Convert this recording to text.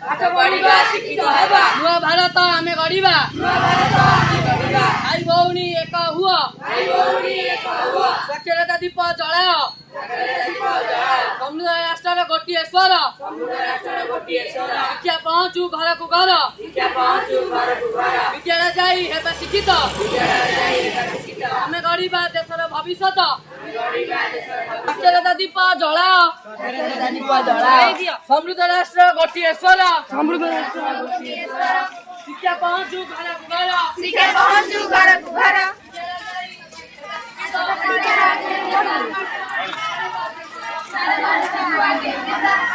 ପାଠ ପଢିବା ଶିକ୍ଷିତ ହେବା ନୂଆ ଭାରତ ଆମେ ଗଢିବା ନୂଆ ଭାରତ ଆମେ ଗଢିବା ଭାଇ ଭଉଣୀ ଏକ ହୁଅ ଭାଇ ଭଉଣୀ ଏକ ହୁଅ ସାକ୍ଷରତା ଦୀପ ଜଳାଅ ସାକ୍ଷରତା ଦୀପ ଜଳାଅ ସମୃଦ୍ଧ ରାଷ୍ଟ୍ରର ଗୋଟିଏ ସ୍ୱର ସମୃଦ୍ଧ ରାଷ୍ଟ୍ରର ଗୋଟିଏ ସ୍ୱର ଶିକ୍ଷା ପହଞ୍ଚୁ ଘରକୁ ଘର ଶିକ୍ଷା ପହଞ୍ଚୁ ଘରକୁ ଘର ବିଦ୍ୟାଳୟ ଯାଇ ହେବା ଶିକ୍ଷିତ ବିଦ୍ୟାଳୟ ଯାଇ ହେବା ଶିକ୍ଷିତ ଆମେ ଗଢିବା ଦେଶର ଭବିଷ୍ୟତ ଆମେ ଗଢିବା ଦେଶର ଭବିଷ୍ୟତ ସାକ୍ଷରତା ଦୀପ ଜଳାଅ ସାକ୍ଷରତା ଦୀପ ଜଳାଅ ସମୃଦ୍ଧ ରାଷ୍ଟ୍ର ଗୋଟିଏ ସ୍ୱର ସମୃଦ୍ଧ ରାଷ୍ଟ୍ରର ଗୋଟିଏ ସ୍ୱର ଶିକ୍ଷା ପହଞ୍ଚୁ ଘରକୁ ଘର ଶିକ୍ଷା ପହଞ୍ଚୁ ଘରକୁ ଘର ବିଦ୍ୟାଳୟ ଯାଇ ହେବା ଶିକ୍ଷିତ